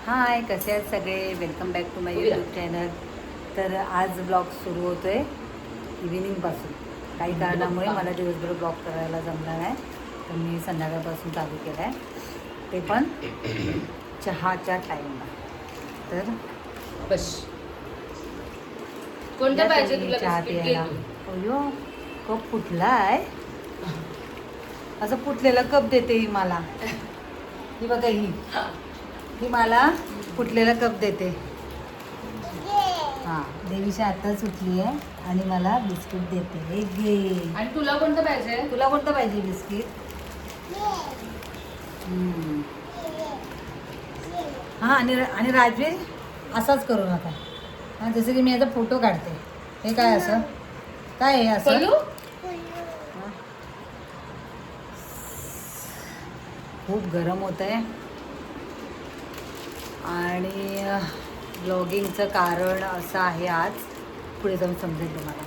हाय, कसे आहेत सगळे. Welcome back to my YouTube channel. तर आज ब्लॉग सुरू होतो आहे इव्हिनिंगपासून. काही कारणामुळे मला दिवसभर ब्लॉग करायला जमला नाही, तर मी संध्याकाळपासून चालू केला आहे, ते पण चहाच्या टाईमला. तर बस कोणता पाहिजे तुला चहा बिस्किट प्यायला. घे अयो, कप फुटला आहे. असं फुटलेला कप देते ही मला. ही बघा, ही मला फुटलेला कप देते. हां, देवीच्या आत्ताच उठली आहे आणि मला बिस्किट देते. हे घे. आणि तुला कोणतं पाहिजे? तुला कोणतं पाहिजे बिस्किट? हां, आणि राजवीर असाच करू नका. हां, जसं की मी याचा फोटो काढते. हे काय असं काय आहे असं? पल्लू? हां. खूप गरम होत आहे आणि ब्लॉगिंगचं कारण असं आहे आज, पुढे जाऊन समजेल तुम्हाला.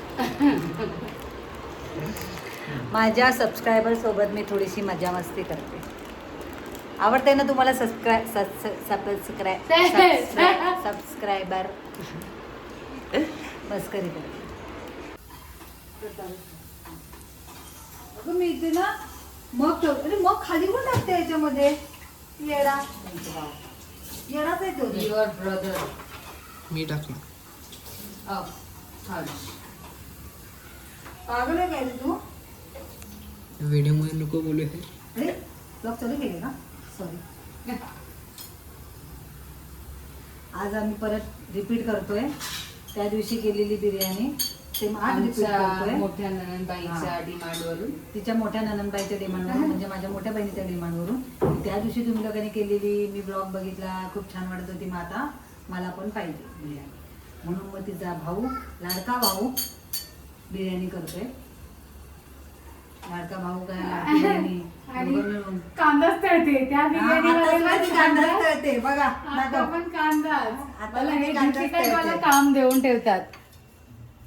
माझ्या सबस्क्रायबरसोबत मी थोडीशी मजा मस्ती करते. आवडते ना तुम्हाला सबस्क्रायबर? मस्करी करते. अगं मी इथे ना मग ठेव. अरे मग खाली पण टाकते याच्यामध्ये. येडा येडाच आहे तो. Your brother. मी टाकलं. पागल आहे काय रे तू? व्हिडिओ मध्ये नको बोलू हे. अरे ब्लॉग चालू केले का? सॉरी. आज आम्ही परत रिपीट करतोय त्या दिवशी केलेली बिर्याणी. ते आज रिपीट करतोय मोठ्या ननंदबाईच्या डिमांड वरून. तिच्या मोठ्या ननंदबाईच्या डिमांडवरून, म्हणजे माझ्या मोठ्या बहिणीच्या डिमांडवरून. त्या दिवशी तुम्ही लोकांनी केलेली मी ब्लॉग बघितला, खूप छान वाटत होती. मग आता मला पण पाहिजे बिर्याणी, म्हणून मग तिचा भाऊ, लाडका भाऊ बिर्याणी करतोय. लाडका भाऊ काय बिर्याणी मिळून कांदाच तळते त्या कांदा तळते बघा. पण कांदाच. आता मला हे कांदाच दुसरी काही मला तळते. काम देऊन ठेवतात.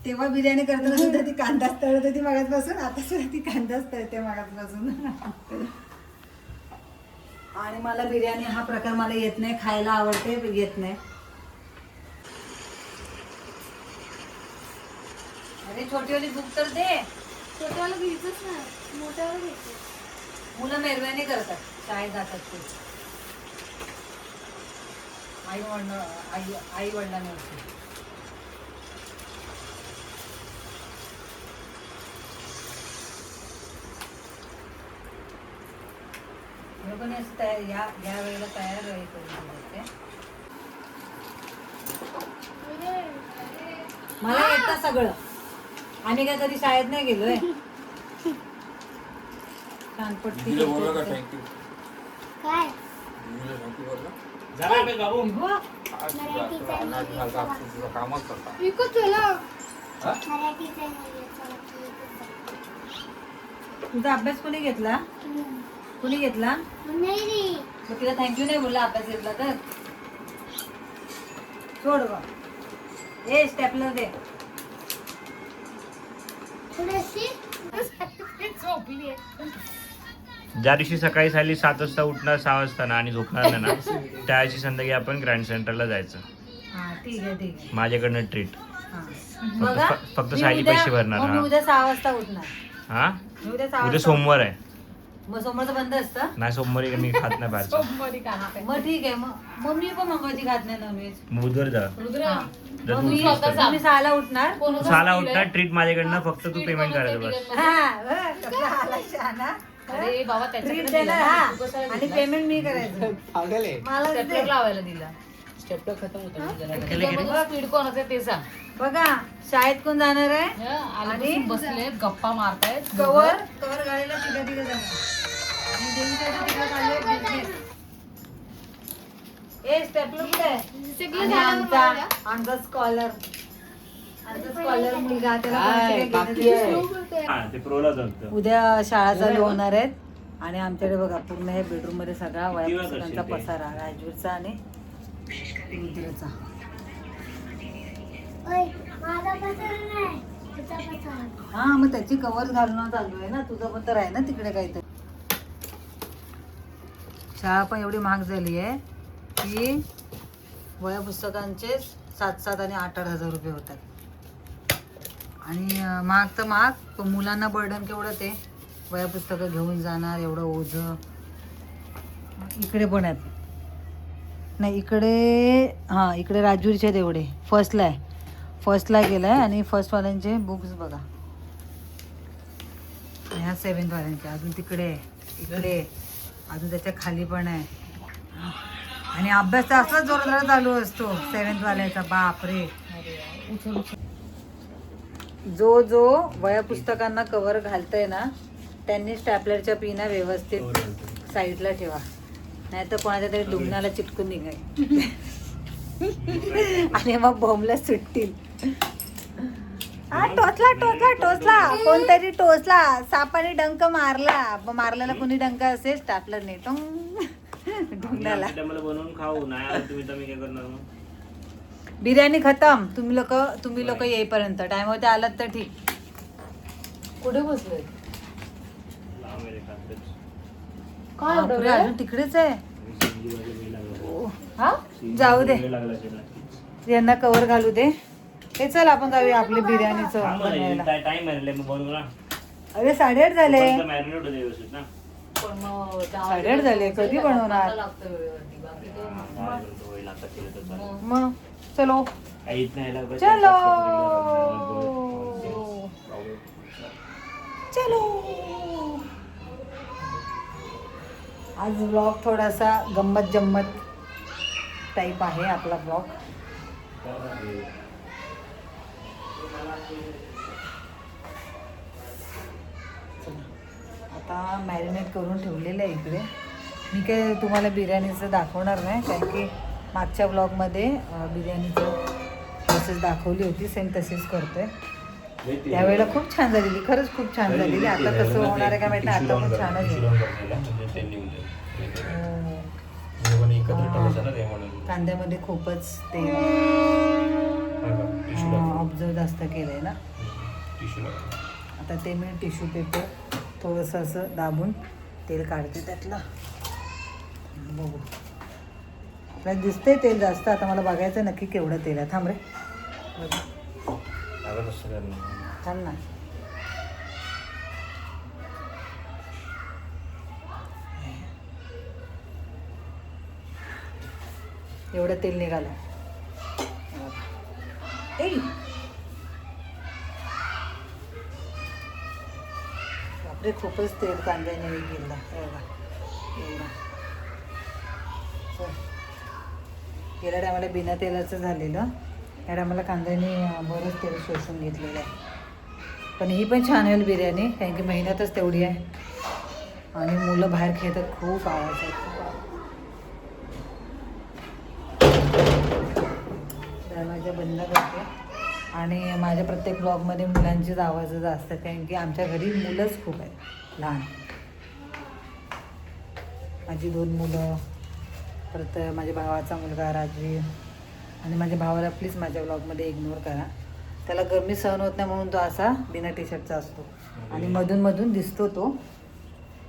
तेव्हा बिर्याणी करताना सुद्धा ती कांदाच तळत होती मागासपासून. आता सुद्धा ती कांदाच तळते मागासपासून. आणि मला बिर्याणी हा प्रकार मला येत नाही, खायला आवडते पण येत नाही. अरे छोटीवाली बुक तर दे. छोट्याला घ्यायचंच नाही, मोठ्याला घ्यायचं. मुलं मेहरबानी करतात, शाळेत जातात ते. आई वडिलांना पण या वेळेला तयार करून देते. मला येतं सगळं. आम्ही काय कधी शाळेत नाही गेलोय. छानपट्टी काय विकत तुला मराठीचा तुझा अभ्यास कोणी घेतला? कुणी घेतला? नाही मग तिला थँक्यू नाही बोलला अभ्यास घेतला तर? सोड बा. ए स्टेपलर दे. झोपली ज्या दिवशी सकाळी साली 7 वाजता उठणार, 6 वाजता ना आणि झोपणार नाही ना, त्या दिवशी संध्याकाळी आपण ग्रँड सेंटरला जायचं. हा ठीक आहे ठीक आहे. माझ्याकडनं ट्रीट. हा. बघा, फक्त मी सायली उद्या- पैसे भरणार. मग मी हा उद्या 6 वाजता उठणार. हा मी उद्या 6 उद्या वाजता. सोमवार आहे. मग सोमवारचं बंद असतं. नाही, सोमवारी मी खात नाही बाहेरचं. मग ठीक आहे. मग मी पण मंगळवारी खात नाही नॉनव्हेज. मग बुधवारी जा. हा. जर मग तू मी स्वतः मी 6ला उठणार. 6ला उठणार, ट्रीट माझ्याकडनं, फक्त तू पेमेंट करायचं बस. हा, कसला आला शहाणा. अरे बाबा ट्रीट देणार हा, आणि पेमेंट मी करायचं. पागल आहे. मला स्टेपलर लावायला दिला. स्टेपलर खतम होतं जरा. त्याच्यामध्ये स्पीड कोणाचं ते सांग. बघा, शाळेत कोण जाणार आहे? आणि बसले गप्पा मारतायत. कवर घालायला तिघं जाणार. आणि देवीसाठी तिकडे चाललोय business. ए स्टेपलर कुठे आहे? आणि आमचा स्कॉलर मुलगा, त्याला कोणाचं काही घेणं देणं नाही. ते प्रोला चालतं. उद्या शाळा चालू होणार आहेत आणि आमच्याकडे बघा पूर्ण हे बेडरूम मध्ये सगळा वया पुस्तकांचा पसारा, राजवीरचा आणि रुद्रचा. हा, मग त्याची कवर घालून चालू आहे ना. तुझं पण तर आहे ना तिकडे काहीतरी. शाळा पण एवढी महाग झाली आहे की वह्या पुस्तकांचे 7,000 आणि 8,000 हजार रुपये होतात. आणि महाग तर महाग, पण मुलांना बर्डन केवढं ते वह्या पुस्तकं घेऊन जाणार एवढं ओझं. इकडे पण आहेत. नाही इकडे हां इकडे राजूरचे आहेत एवढे. फर्स्टला गेलं आहे आणि फर्स्टवाल्यांचे बुक्स बघा. ह्या 7th वाल्यांचे अजून तिकडे आहे, इकडे अजून त्याच्या खाली पण आहे. आणि अभ्यास तर असलाच जोरदार चालू असतो 7th वाल्याचा. बापरे. जो वह्या पुस्तकांना कव्हर घालतंय ना त्यांनी स्टॅपलरच्या पिना व्यवस्थित साईडला ठेवा, नाही तर कोणाच्या तरी दुमण्याला चिटकून निघाय आणि मग बॉम्बला सुटतील. टोचला कोणतरी टोचला, सापाने डंक मारलेला कोणी डंक असेल स्टॅपलर नाही ढुंगणाला. बनवून खाऊ नाही तुम्ही तर मी काय करणार मग. बिर्याणी खतम. तुम्ही लोक येईपर्यंत टाइम होते आलात तर ठीक. कुठे बसले? बापरे, अजून तिकडेच आहे. हा जाऊ दे यांना कवर घालू दे. हे चल आपण जाऊया आपली बिर्याणीचं बनवायला. अरे 8:30 झाले. पण मग 8:30 झाले, कधी बनवणार? लागतं वेळेवरती. बाकी काय मग चलो आज ब्लॉग थोडासा गंमत जम्मत टाईप आहे आपला ब्लॉग. आता मॅरिनेट करून ठेवलेलं आहे इकडे. मी काय तुम्हाला बिर्याणीचं दाखवणार नाही, कारण की मागच्या ब्लॉगमध्ये बिर्याणीचं प्रोसेस दाखवली होती, सेम तशीच करतोय. त्यावेळेला खूप छान झालेली, खरंच खूप छान झालेली. आता कसं होणार आहे का माहिती, आता पण छानच आहे. कांद्यामध्ये खूपच तेल ऑब्झर्व जास्त केलं आहे ना. आता ते मी टिश्यू पेपर थोडंसं असं दाबून तेल काढते त्यातलं. बघू आपल्याला दिसतंय तेल जास्त. आता मला बघायचं नक्की केवढं तेल आहे. थांब रे, थांब ना. एवढं तेल निघालं. बापरे, खूपच तेल कांद्याने गेलं. गेल्या टायमाला बिना तेलाचं झालेलं, या टायमाला कांद्याने बरंच तेल शोषून घेतलेलं आहे. पण ही पण छान होईल बिर्याणी, कारण की मेहनतच तेवढी आहे. आणि मुलं बाहेर खेळतात, खूप आवाज आहे. दरवाजा बंद करते. आणि माझ्या प्रत्येक ब्लॉगमध्ये मुलांचीच आवाजच असतात, कारण की आमच्या घरी मुलंच खूप आहेत लहान. माझी 2 मुलं, परत माझ्या भावाचा मुलगा राजवीर. आणि माझ्या भावाला प्लीज माझ्या ब्लॉगमध्ये इग्नोर करा. त्याला गरमी सहन होत नाही म्हणून तो असा बिना टी शर्टचा असतो आणि मधून दिसतो तो.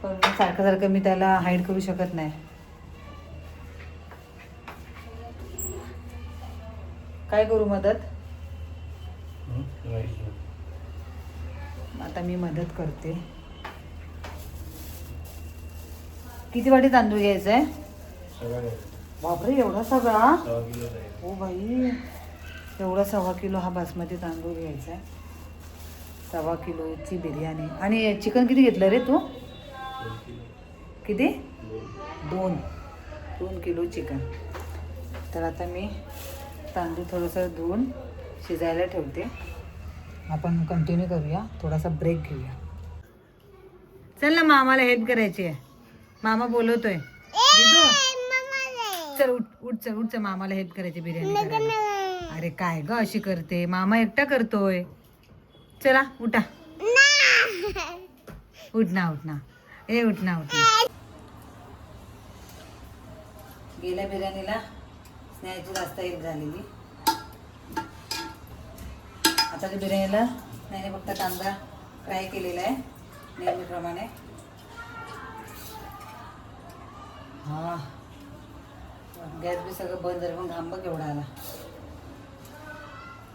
पण सारखं मी त्याला हाईड करू शकत नाही. काय करू मदत? आता मी मदत करते. किती वाटी तांदूळ घ्यायचा आहे? बापरे, एवढा सगळा? हो बाई, एवढा 1.25 किलो हा बासमती तांदूळ घ्यायचा आहे. 1.25 किलोची बिर्याणी. आणि चिकन किती घेतलं रे तू? किती? 2 किलो चिकन. तर आता मी तांदूळ थोडंसं धुवून शिजायला ठेवते. आपण कंटिन्यू करूया, थोडासा ब्रेक घेऊया. चल ना, मामाला हेल्प करायची आहे. मामा बोलवतोय. चल उठ, मामाला हेल्प करायची बिर्याणी करायला. अरे काय ग अशी करते, मामा एकटा करतोय. चला उठा. उठ ना. उठ ना. गेल्या बिर्याणीला स्नेहाची जास्त हेल्प झालेली. आताच्या बिर्याणीला स्नेहाने फक्त कांदा फ्राय केलेला आहे नेहमीप्रमाणे. गॅस बी सगळं बंद झालं पण घाम बघ एवढा आला.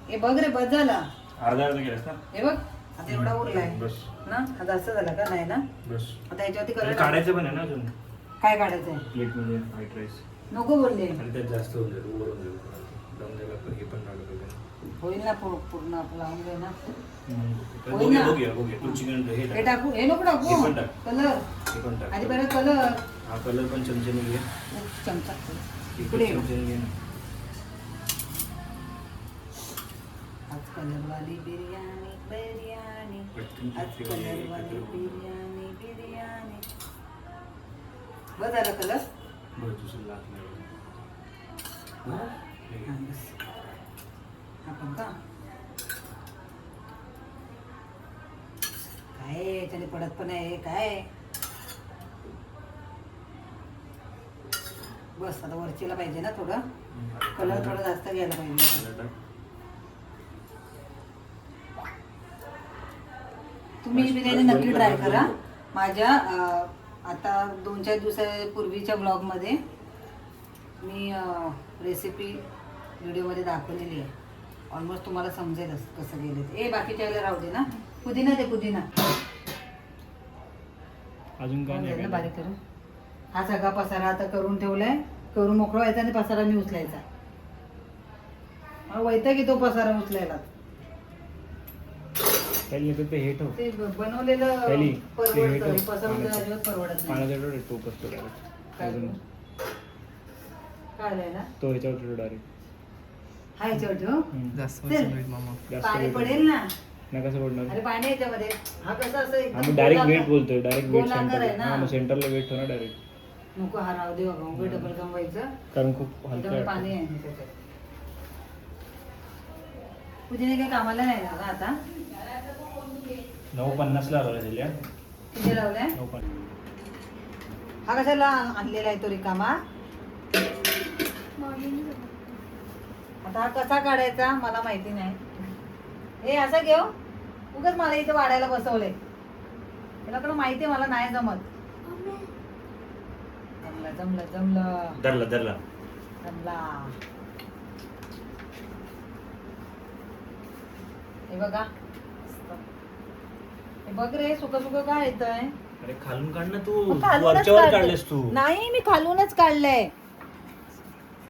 हे बघ रे बस झाला. अर्धा केलास ना? हे बघ आता एवढा उरलाय बस ना. आता असं झालं का नाही ना. बस. आता याच्यावरती त्याला कलर काढायचं पण आहे ना अजून काय काढायचंय. प्लेटमध्ये व्हाईट राईस. नको बोलले. आणि त्यात जास्त होऊन जाईल, ओव्हर होऊन जाईल. दम द्यायला पण हे पण लागलं पाहिजे. होईल ना पूर्ण आपलं लावून घे ना. होईल बघूया ना. बघूया तू चिकन हे हे टाक. टाकू हे नको टाकू हे पण टाक. कलर हे पण टाक. आधी बरं कलर. हा कलर पण चमच्याने घे. चमचा इकडे इकडे चमच्याने घे ना. आज कलरवाली बिर्याणी बिर्याणी पटकन आज ते कलरवाली एकत्र बिर्याणी बिर्याणी. बस झाला कलर. बरं दुसरं लाग नाही. हा, बस. आपण का काय याच्याने पडत पण आहे काय. बस आता वरचीला पाहिजे ना थोडं कलर थोडं जास्त घ्यायला पाहिजे. कलर टाक. तुम्ही ही बिर्याणी नक्की ट्राय करा. माझ्या आता 2-4 दिवसापूर्वीच्या ब्लॉगमध्ये मी रेसिपी व्हिडिओमध्ये दाखवलेली आहे. ऑलमोस्ट तुम्हाला समजेलच कसं गेलं ते. बाकीच्या वेळेला राहू दे ना. पुदिना दे पुदिना. अजून काय नाही बारीक करून हा सगळा पसारा आता करून ठेवलाय. करून मोकळा व्हायचा आणि पसारा मी उचलायचा. मला वैताग येतो पसारा उचलायला. पहिले ते हे ठेव. ते बनवलेलं पहिली, परवडतं. ते हे ठेव. पसरवलेलं अजिबात परवडत नाही. पाण्याचा ठेव टोप असतो डायरेक्ट. काय अजून काय आलंय ना तो ह्याच्यावर ठेव डायरेक्ट. हा याच्यावर ठेव. जास्त चल. वचन होईल मामा. जास्त पाणी वेट पडेल ना. नाही कसं पडणार? अरे पाणी याच्यामध्ये. हा कसं असं एकदम आम्ही डायरेक्ट गोलाकार- वेट बोलतोय. डायरेक्ट वेट गोलाकार सेंटर. आहे ना. हा मग सेंटरला वेट ठेव ना डायरेक्ट. नको हा राहू दे बाबा. उभे डबल काम व्हायचं. कारण खूप त्याच्यामध्ये हलकं पाणी आहे. आहे त्याच्यात. पुदिने काही कामाला नाही ना का आता. 9:50 ला आला दिल्या. किती लावलाय. 9:50. हा कशाला आणलेला आहे तो रिकामा. आता हा कसा काढायचा मला माहिती नाही. हे असं घेऊ उगाच मला इथे वाढायला बसवलंय. त्याला माहिती आहे मला नाही जमत. जमलं जमलं जमलं धरला धरला. जमला. हे बघा हे बघ रे सुक सुक काय येतंय. अरे खालून काढ ना तू. मग खालूनच वरच्यावर काढलंय. काढलेस तू. नाही मी खालूनच काढलंय.